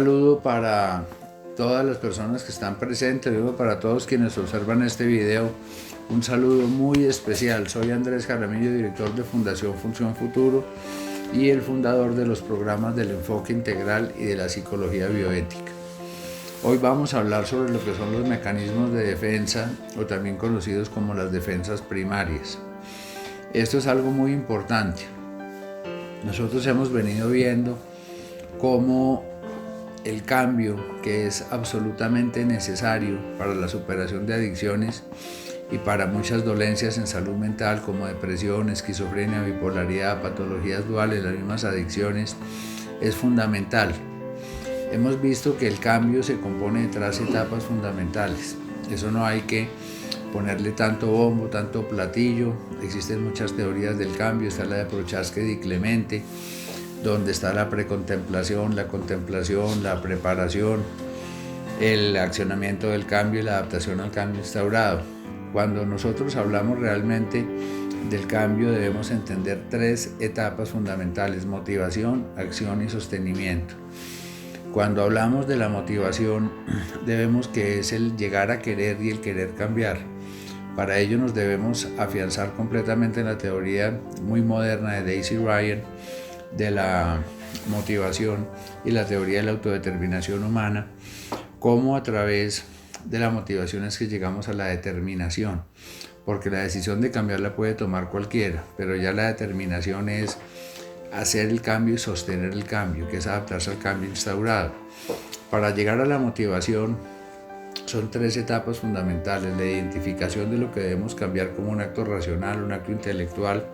saludo para todas las personas que están presentes, digo para todos quienes observan este video, un saludo muy especial. Soy Andrés Jaramillo, director de Fundación Función Futuro y el fundador de los programas del enfoque integral y de la psicología bioética. Hoy vamos a hablar sobre lo que son los mecanismos de defensa, o también conocidos como las defensas primarias. Esto es algo muy importante. Nosotros hemos venido viendo cómo el cambio, que es absolutamente necesario para la superación de adicciones y para muchas dolencias en salud mental como depresión, esquizofrenia, bipolaridad, patologías duales, las mismas adicciones, es fundamental. Hemos visto que el cambio se compone de 3 etapas fundamentales. Eso no hay que ponerle tanto bombo, tanto platillo. Existen muchas teorías del cambio. Está la de Prochaska y Clemente, donde está la precontemplación, la contemplación, la preparación, el accionamiento del cambio y la adaptación al cambio instaurado. Cuando nosotros hablamos realmente del cambio, debemos entender 3 etapas fundamentales: motivación, acción y sostenimiento. Cuando hablamos de la motivación, debemos que es el llegar a querer y el querer cambiar. Para ello nos debemos afianzar completamente en la teoría muy moderna de Daisy Ryan de la motivación y la teoría de la autodeterminación humana, cómo a través de la motivación es que llegamos a la determinación, porque la decisión de cambiar la puede tomar cualquiera, pero ya la determinación es hacer el cambio y sostener el cambio, que es adaptarse al cambio instaurado. Para llegar a la motivación son 3 etapas fundamentales: la identificación de lo que debemos cambiar como un acto racional, un acto intelectual;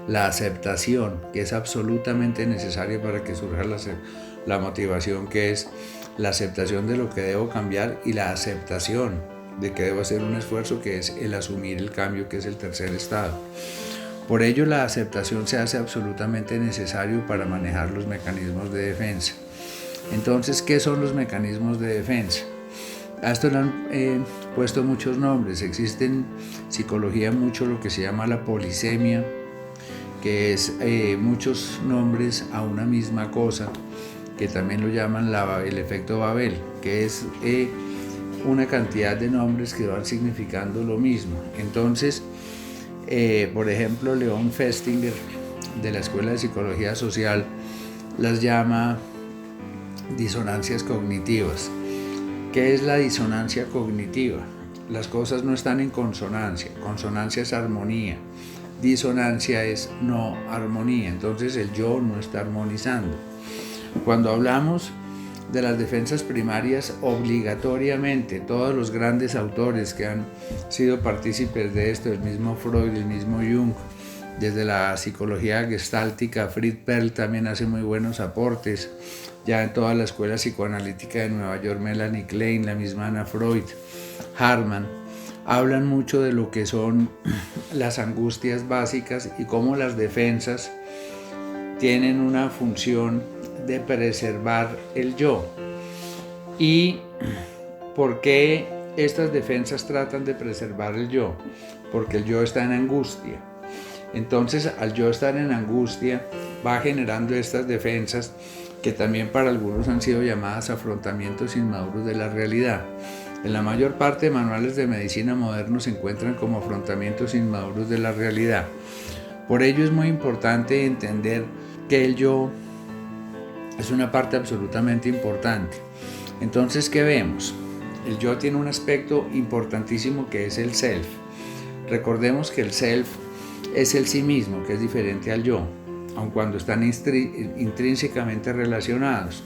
la aceptación, que es absolutamente necesaria para que surja la motivación, que es la aceptación de lo que debo cambiar, y la aceptación de que debo hacer un esfuerzo, que es el asumir el cambio, que es el 3er estado. Por ello, la aceptación se hace absolutamente necesario para manejar los mecanismos de defensa. Entonces, ¿qué son los mecanismos de defensa? A esto le han puesto muchos nombres. Existe en psicología mucho lo que se llama la polisemia, que es muchos nombres a una misma cosa, que también lo llaman el efecto Babel, que es una cantidad de nombres que van significando lo mismo. Entonces, por ejemplo, Leon Festinger, de la Escuela de Psicología Social, las llama disonancias cognitivas. ¿Qué es la disonancia cognitiva? Las cosas no están en consonancia. Consonancia es armonía. Disonancia es no armonía. Entonces el yo no está armonizando. Cuando hablamos de las defensas primarias, obligatoriamente todos los grandes autores que han sido partícipes de esto, el mismo Freud, el mismo Jung, desde la psicología gestáltica, Fritz Perls también hace muy buenos aportes, ya en toda la escuela psicoanalítica de Nueva York, Melanie Klein, la misma Anna Freud, Hartmann, hablan mucho de lo que son las angustias básicas y cómo las defensas tienen una función de preservar el yo. ¿Y por qué estas defensas tratan de preservar el yo? Porque el yo está en angustia. Entonces, al yo estar en angustia, va generando estas defensas que también para algunos han sido llamadas afrontamientos inmaduros de la realidad. En la mayor parte de manuales de medicina modernos se encuentran como afrontamientos inmaduros de la realidad. Por ello es muy importante entender que el yo es una parte absolutamente importante. Entonces, ¿qué vemos? El yo tiene un aspecto importantísimo, que es el self. Recordemos que el self es el sí mismo, que es diferente al yo, aun cuando están intrínsecamente relacionados.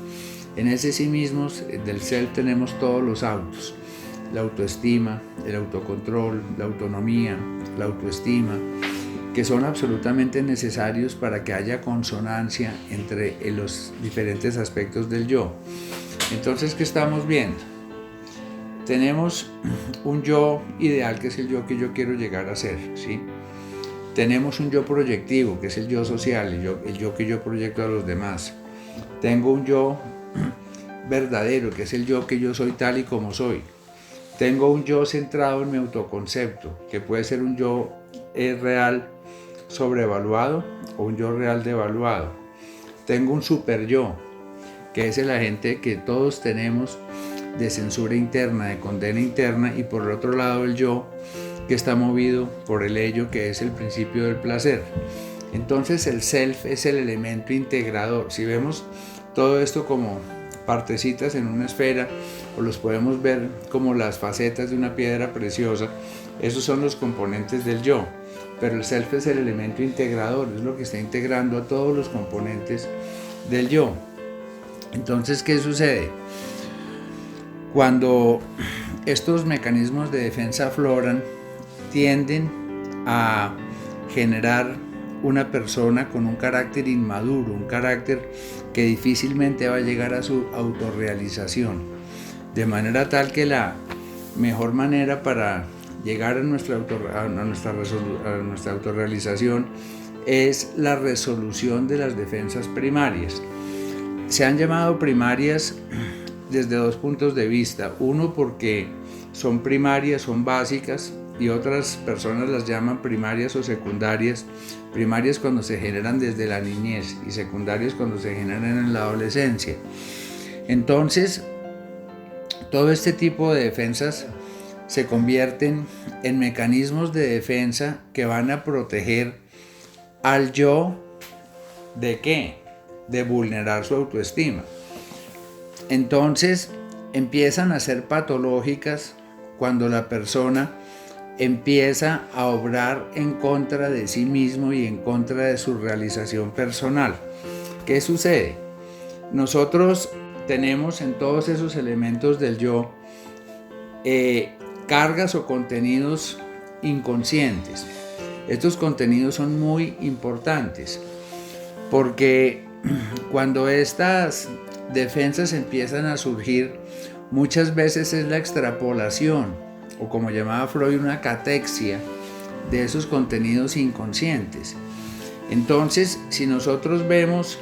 En ese sí mismo del self tenemos todos los autos: la autoestima, el autocontrol, la autonomía, la autoestima, que son absolutamente necesarios para que haya consonancia entre los diferentes aspectos del yo. Entonces, ¿qué estamos viendo? Tenemos un yo ideal, que es el yo que yo quiero llegar a ser, ¿sí? Tenemos un yo proyectivo, que es el yo social, el yo que yo proyecto a los demás. Tengo un yo verdadero, que es el yo que yo soy tal y como soy. Tengo un yo centrado en mi autoconcepto, que puede ser un yo real sobrevaluado o un yo real devaluado. Tengo un super yo, que es el agente que todos tenemos de censura interna, de condena interna, y por el otro lado el yo, que está movido por el ello, que es el principio del placer. Entonces el self es el elemento integrador. Si vemos todo esto como partecitas en una esfera, o los podemos ver como las facetas de una piedra preciosa, esos son los componentes del yo. Pero el self es el elemento integrador, es lo que está integrando a todos los componentes del yo. Entonces, ¿qué sucede? Cuando estos mecanismos de defensa afloran, tienden a generar una persona con un carácter inmaduro, un carácter que difícilmente va a llegar a su autorrealización. De manera tal que la mejor manera para llegar a nuestra autorrealización es la resolución de las defensas primarias. Se han llamado primarias desde dos puntos de vista. Uno, porque son primarias, son básicas, y otras personas las llaman primarias o secundarias. Primarias cuando se generan desde la niñez y secundarias cuando se generan en la adolescencia. Entonces, todo este tipo de defensas se convierten en mecanismos de defensa que van a proteger al yo ¿de qué? De vulnerar su autoestima. Entonces empiezan a ser patológicas cuando la persona empieza a obrar en contra de sí mismo y en contra de su realización personal. ¿Qué sucede? Nosotros tenemos en todos esos elementos del yo cargas o contenidos inconscientes. Estos contenidos son muy importantes porque cuando estas defensas empiezan a surgir, muchas veces es la extrapolación, o como llamaba Freud, una catexia de esos contenidos inconscientes. Entonces, si nosotros vemos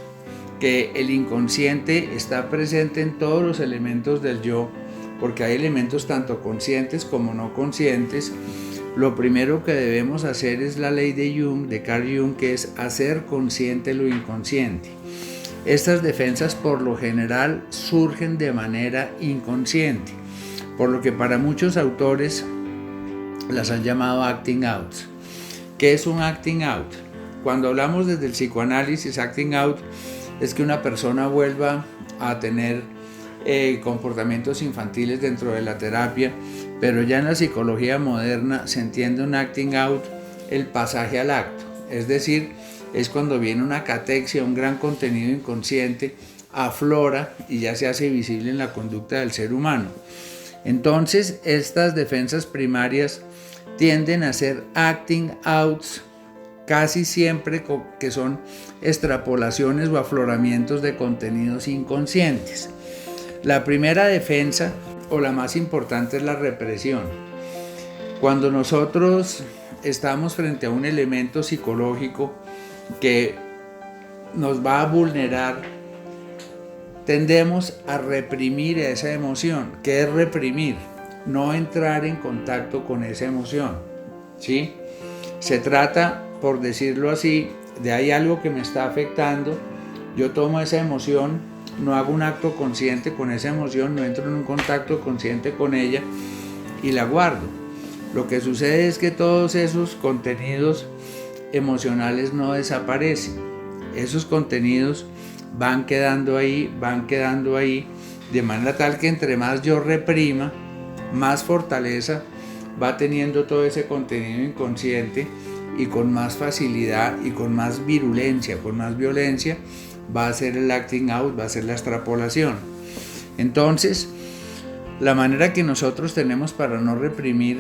que el inconsciente está presente en todos los elementos del yo, porque hay elementos tanto conscientes como no conscientes, lo primero que debemos hacer es la ley de Jung, de Carl Jung, que es hacer consciente lo inconsciente. Estas defensas por lo general surgen de manera inconsciente, por lo que para muchos autores las han llamado acting out. ¿Qué es un acting out? Cuando hablamos desde el psicoanálisis, acting out es que una persona vuelva a tener comportamientos infantiles dentro de la terapia, pero ya en la psicología moderna se entiende un acting out el pasaje al acto, es decir, es cuando viene una catexia, un gran contenido inconsciente, aflora y ya se hace visible en la conducta del ser humano. Entonces, estas defensas primarias tienden a ser acting outs casi siempre que son extrapolaciones o afloramientos de contenidos inconscientes. La primera defensa, o la más importante, es la represión. Cuando nosotros estamos frente a un elemento psicológico que nos va a vulnerar, tendemos a reprimir esa emoción. ¿Qué es reprimir? No entrar en contacto con esa emoción, ¿sí? Se trata, por decirlo así, de hay algo que me está afectando, yo tomo esa emoción, no hago un acto consciente con esa emoción, no entro en un contacto consciente con ella y la guardo. Lo que sucede es que todos esos contenidos emocionales no desaparecen. Esos contenidos van quedando ahí, de manera tal que entre más yo reprima, más fortaleza va teniendo todo ese contenido inconsciente, y con más facilidad y con más virulencia, con más violencia, va a ser el acting out, va a ser la extrapolación. Entonces, la manera que nosotros tenemos para no reprimir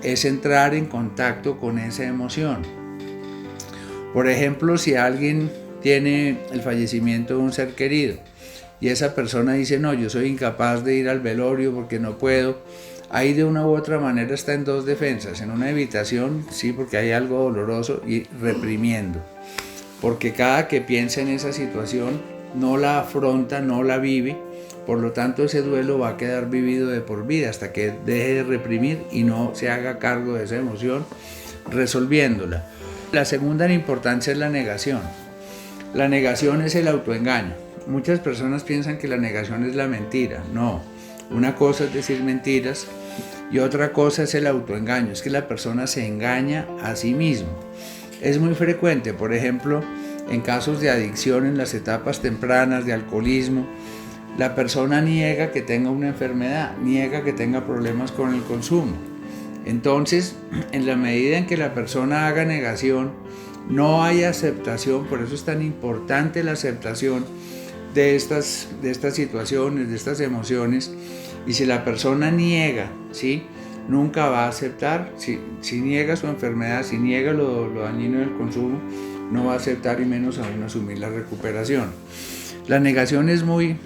es entrar en contacto con esa emoción. Por ejemplo, si alguien tiene el fallecimiento de un ser querido y esa persona dice, no, yo soy incapaz de ir al velorio porque no puedo, ahí de una u otra manera está en dos defensas, en una evitación, sí, porque hay algo doloroso, y reprimiendo, porque cada que piensa en esa situación no la afronta, no la vive, por lo tanto ese duelo va a quedar vivido de por vida hasta que deje de reprimir y no se haga cargo de esa emoción, resolviéndola. La segunda en importancia es la negación. La negación es el autoengaño. muchas personas piensan que la negación es la mentira. No, una cosa es decir mentiras y otra cosa es el autoengaño. Es que la persona se engaña a sí mismo. Es muy frecuente, por ejemplo, en casos de adicción en las etapas tempranas, de alcoholismo, la persona niega que tenga una enfermedad, niega que tenga problemas con el consumo. Entonces, en la medida en que la persona haga negación, no hay aceptación. Por eso es tan importante la aceptación de estas situaciones, de estas emociones. Y si la persona niega, ¿sí?, nunca va a aceptar. Si niega su enfermedad, si niega lo dañino del consumo, no va a aceptar y menos aún asumir la recuperación. La negación es muy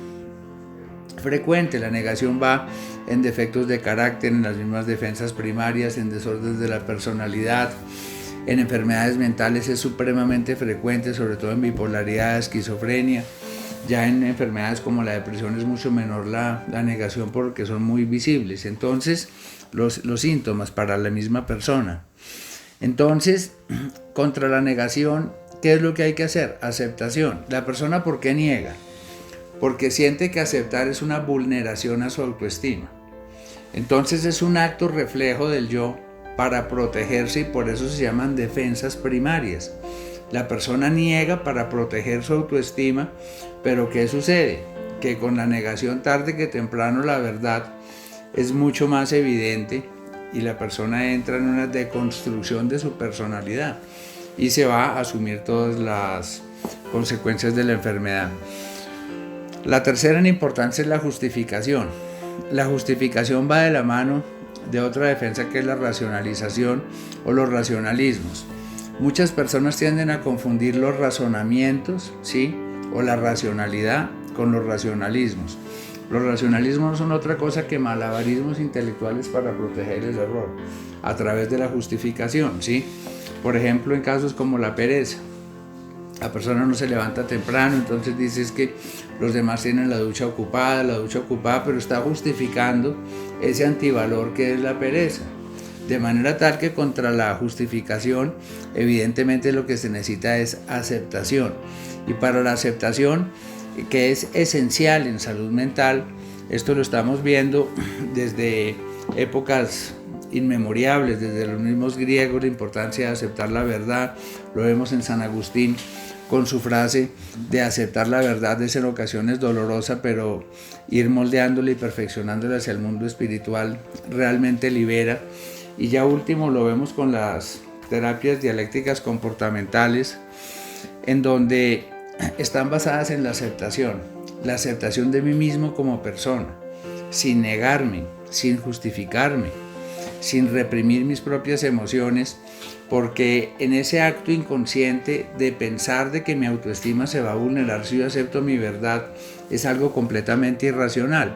frecuente. La negación va en defectos de carácter, en las mismas defensas primarias, en desórdenes de la personalidad, en enfermedades mentales es supremamente frecuente, sobre todo en bipolaridad, esquizofrenia. Ya en enfermedades como la depresión es mucho menor la negación porque son muy visibles. Entonces, los síntomas para la misma persona. Entonces, contra la negación, ¿qué es lo que hay que hacer? Aceptación. La persona, ¿por qué niega? Porque siente que aceptar es una vulneración a su autoestima. Entonces es un acto reflejo del yo para protegerse y por eso se llaman defensas primarias. La persona niega para proteger su autoestima, pero ¿qué sucede? Que con la negación tarde que temprano la verdad es mucho más evidente y la persona entra en una deconstrucción de su personalidad y se va a asumir todas las consecuencias de la enfermedad. La tercera en importancia es la justificación. La justificación va de la mano de otra defensa que es la racionalización o los racionalismos. Muchas personas tienden a confundir los razonamientos, ¿sí?, o la racionalidad con los racionalismos. Los racionalismos no son otra cosa que malabarismos intelectuales para proteger el error a través de la justificación, ¿sí? Por ejemplo, en casos como la pereza. La persona no se levanta temprano, entonces dice que los demás tienen la ducha ocupada, pero está justificando ese antivalor que es la pereza. De manera tal que contra la justificación, evidentemente lo que se necesita es aceptación. Y para la aceptación, que es esencial en salud mental, esto lo estamos viendo desde épocas inmemorables, desde los mismos griegos, la importancia de aceptar la verdad. Lo vemos en San Agustín con su frase de aceptar la verdad es en ocasiones dolorosa, pero ir moldeándola y perfeccionándola hacia el mundo espiritual realmente libera. Y ya último lo vemos con las terapias dialécticas comportamentales, en donde están basadas en la aceptación de mí mismo como persona, sin negarme, sin justificarme, sin reprimir mis propias emociones, porque en ese acto inconsciente de pensar de que mi autoestima se va a vulnerar si yo acepto mi verdad, es algo completamente irracional.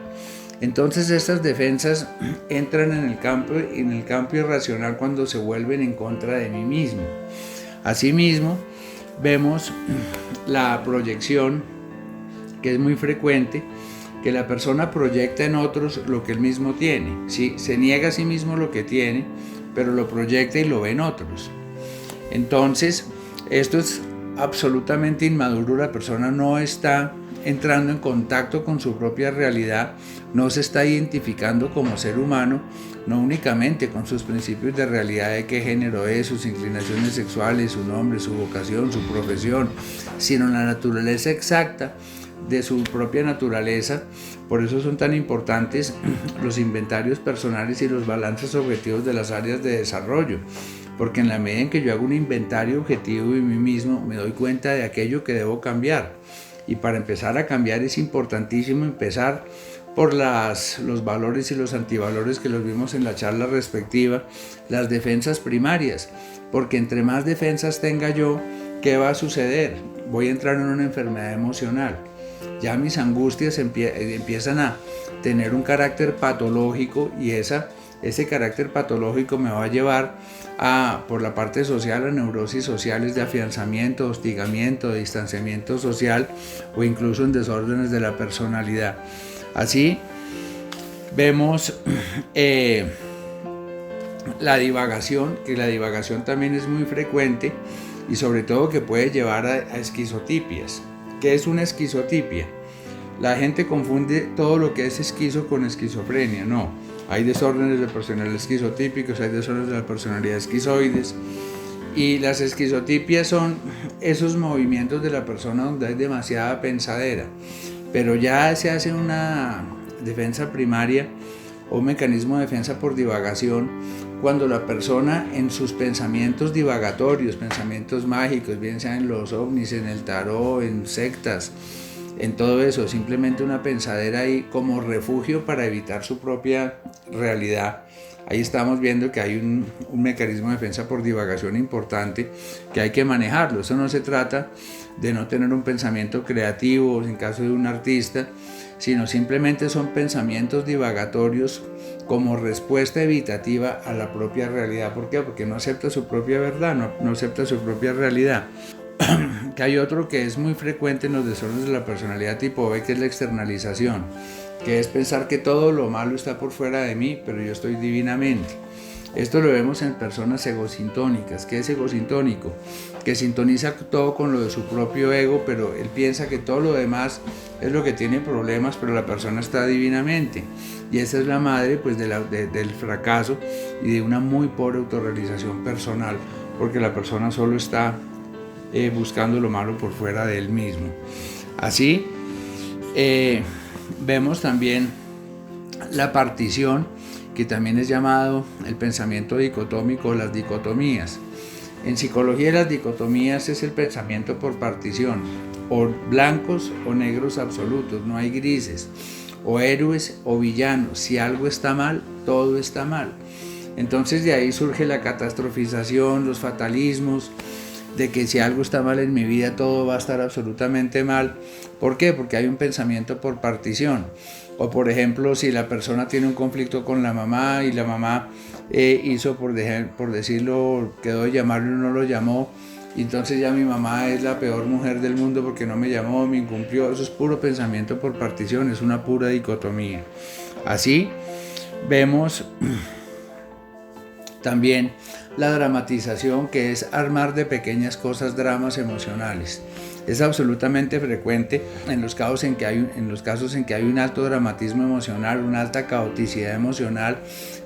Entonces estas defensas entran en el campo irracional cuando se vuelven en contra de mí mismo. Asimismo, vemos la proyección, que es muy frecuente, que la persona proyecta en otros lo que él mismo tiene, ¿sí? Se niega a sí mismo lo que tiene, pero lo proyecta y lo ve en otros. Entonces, esto es absolutamente inmaduro. La persona no está entrando en contacto con su propia realidad, no se está identificando como ser humano, no únicamente con sus principios de realidad de qué género es, sus inclinaciones sexuales, su nombre, su vocación, su profesión, sino la naturaleza exacta de su propia naturaleza. Por eso son tan importantes los inventarios personales y los balances objetivos de las áreas de desarrollo, porque en la medida en que yo hago un inventario objetivo de mí mismo, me doy cuenta de aquello que debo cambiar. Y para empezar a cambiar es importantísimo empezar por los valores y los antivalores que los vimos en la charla respectiva, las defensas primarias, porque entre más defensas tenga yo, ¿qué va a suceder? Voy a entrar en una enfermedad emocional. Ya mis angustias empiezan a tener un carácter patológico y ese carácter patológico me va a llevar por la parte social a neurosis sociales de afianzamiento, hostigamiento, de distanciamiento social o incluso en desórdenes de la personalidad. Así vemos la divagación, que la divagación también es muy frecuente y sobre todo que puede llevar a esquizotipias. ¿Qué es una esquizotipia? La gente confunde todo lo que es esquizo con esquizofrenia. No, hay desórdenes de personalidad esquizotípicos, hay desórdenes de la personalidad esquizoides. Y las esquizotipias son esos movimientos de la persona donde hay demasiada pensadera. Pero ya se hace una defensa primaria o un mecanismo de defensa por divagación cuando la persona en sus pensamientos divagatorios, pensamientos mágicos, bien sean en los ovnis, en el tarot, en sectas, en todo eso, simplemente una pensadera ahí como refugio para evitar su propia realidad. Ahí estamos viendo que hay un mecanismo de defensa por divagación importante que hay que manejarlo. Eso no se trata de no tener un pensamiento creativo en caso de un artista, sino simplemente son pensamientos divagatorios como respuesta evitativa a la propia realidad. ¿Por qué? Porque no acepta su propia verdad, no acepta su propia realidad. Que hay otro que es muy frecuente en los desórdenes de la personalidad tipo B, que es la externalización, que es pensar que todo lo malo está por fuera de mí, pero yo estoy divinamente. Esto lo vemos en personas egosintónicas. ¿Qué es egosintónico? Que sintoniza todo con lo de su propio ego, pero él piensa que todo lo demás es lo que tiene problemas, pero la persona está divinamente. Y esa es la madre pues, del fracaso y de una muy pobre autorrealización personal, porque la persona solo está buscando lo malo por fuera de él mismo. Así, vemos también la partición, que también es llamado el pensamiento dicotómico o las dicotomías. En psicología, las dicotomías es el pensamiento por partición, o blancos o negros absolutos, no hay grises, o héroes o villanos. Si algo está mal, todo está mal. Entonces de ahí surge la catastrofización, los fatalismos, de que si algo está mal en mi vida, todo va a estar absolutamente mal. ¿Por qué? Porque hay un pensamiento por partición. O por ejemplo, si la persona tiene un conflicto con la mamá y la mamá hizo, por decirlo, quedó de llamarlo y no lo llamó, y entonces ya mi mamá es la peor mujer del mundo porque no me llamó, me incumplió. Eso es puro pensamiento por partición, es una pura dicotomía. Así vemos también la dramatización, que es armar de pequeñas cosas dramas emocionales. Es absolutamente frecuente en los casos en que hay un alto dramatismo emocional, una alta caoticidad emocional,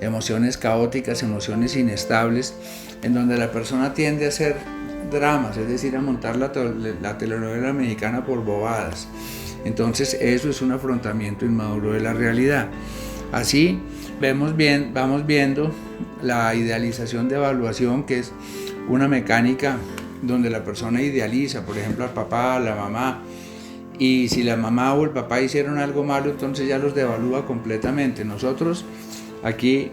emociones caóticas, emociones inestables, en donde la persona tiende a hacer dramas, es decir, a montar la telenovela mexicana por bobadas. Entonces eso es un afrontamiento inmaduro de la realidad. Así vamos viendo la idealización de evaluación, que es una mecánica donde la persona idealiza, por ejemplo, al papá, a la mamá, y si la mamá o el papá hicieron algo malo, entonces ya los devalúa completamente. Nosotros aquí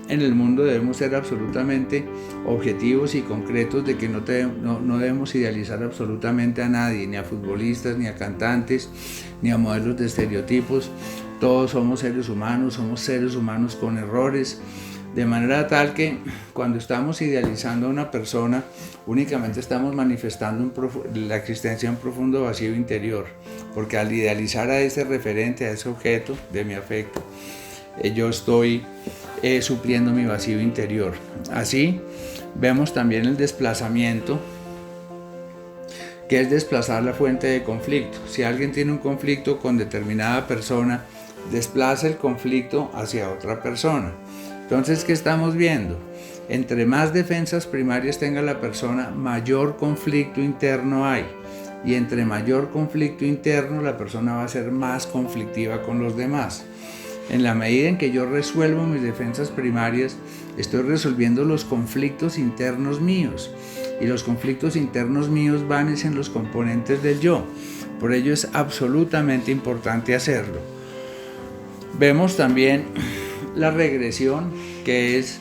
en el mundo debemos ser absolutamente objetivos y concretos de que no debemos idealizar absolutamente a nadie, ni a futbolistas, ni a cantantes, ni a modelos de estereotipos. Todos somos seres humanos con errores, de manera tal que cuando estamos idealizando a una persona, únicamente estamos manifestando la existencia de un profundo vacío interior, porque al idealizar a ese referente, a ese objeto de mi afecto, yo estoy supliendo mi vacío interior. Así vemos también el desplazamiento, que es desplazar la fuente de conflicto. Si alguien tiene un conflicto con determinada persona, desplaza el conflicto hacia otra persona. Entonces, ¿qué estamos viendo? Entre más defensas primarias tenga la persona, mayor conflicto interno hay. Y entre mayor conflicto interno, la persona va a ser más conflictiva con los demás. En la medida en que yo resuelvo mis defensas primarias, estoy resolviendo los conflictos internos míos. Y los conflictos internos míos van en los componentes del yo. Por ello es absolutamente importante hacerlo. Vemos también la regresión, que es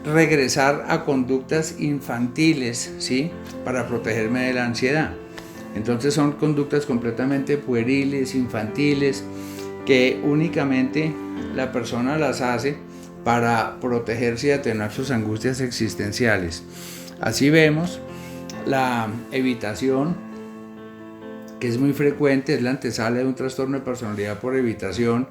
regresar a conductas infantiles, ¿sí? Para protegerme de la ansiedad. Entonces son conductas completamente pueriles, infantiles, que únicamente la persona las hace para protegerse y atenuar sus angustias existenciales. Así vemos la evitación, que es muy frecuente, es la antesala de un trastorno de personalidad por evitación,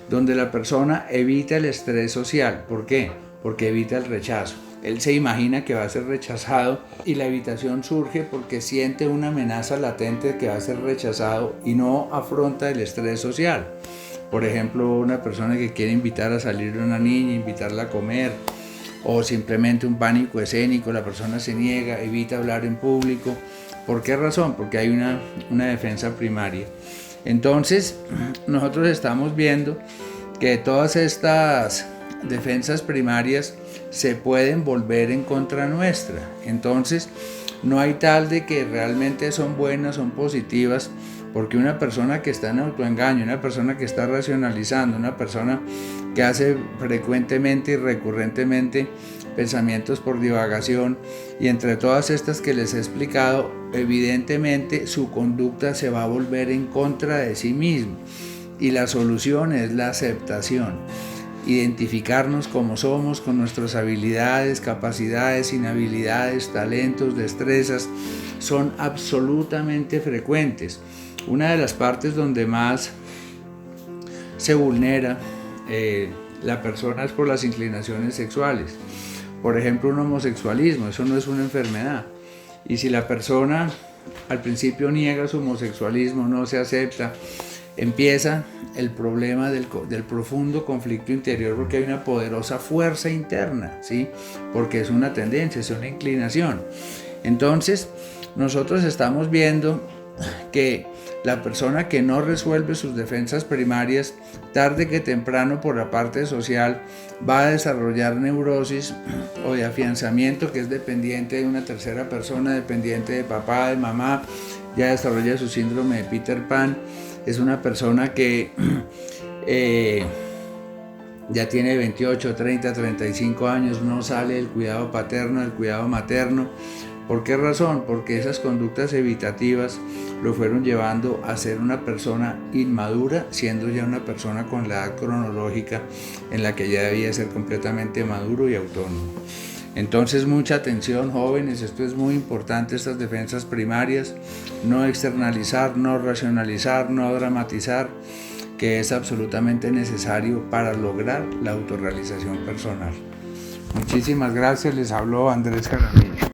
donde la persona evita el estrés social. ¿Por qué? Porque evita el rechazo. él se imagina que va a ser rechazado y la evitación surge porque siente una amenaza latente de que va a ser rechazado y no afronta el estrés social. Por ejemplo, una persona que quiere invitar a salir a una niña, invitarla a comer, o simplemente un pánico escénico, la persona se niega, evita hablar en público. ¿Por qué razón? Porque hay una defensa primaria. Entonces, nosotros estamos viendo que todas estas defensas primarias se pueden volver en contra nuestra. Entonces, no hay tal de que realmente son buenas, son positivas, porque una persona que está en autoengaño, una persona que está racionalizando, una persona que hace frecuentemente y recurrentemente pensamientos por divagación, y entre todas estas que les he explicado, evidentemente su conducta se va a volver en contra de sí mismo. Y la solución es la aceptación. Identificarnos como somos, con nuestras habilidades, capacidades, inhabilidades, talentos, destrezas, son absolutamente frecuentes. Una de las partes donde más se vulnera la persona es por las inclinaciones sexuales. Por ejemplo, un homosexualismo, eso no es una enfermedad. Y si la persona al principio niega su homosexualismo, no se acepta, empieza el problema del profundo conflicto interior, porque hay una poderosa fuerza interna, ¿sí? Porque es una tendencia, es una inclinación. Entonces, nosotros estamos viendo que la persona que no resuelve sus defensas primarias, tarde que temprano por la parte social, va a desarrollar neurosis o de afianzamiento, que es dependiente de una tercera persona, dependiente de papá, de mamá, ya desarrolla su síndrome de Peter Pan. Es una persona que ya tiene 28, 30, 35 años, no sale del cuidado paterno, del cuidado materno. ¿Por qué razón? Porque esas conductas evitativas lo fueron llevando a ser una persona inmadura, siendo ya una persona con la edad cronológica en la que ya debía ser completamente maduro y autónomo. Entonces, mucha atención, jóvenes, esto es muy importante, estas defensas primarias, no externalizar, no racionalizar, no dramatizar, que es absolutamente necesario para lograr la autorrealización personal. Muchísimas gracias, les habló Andrés Jaramillo.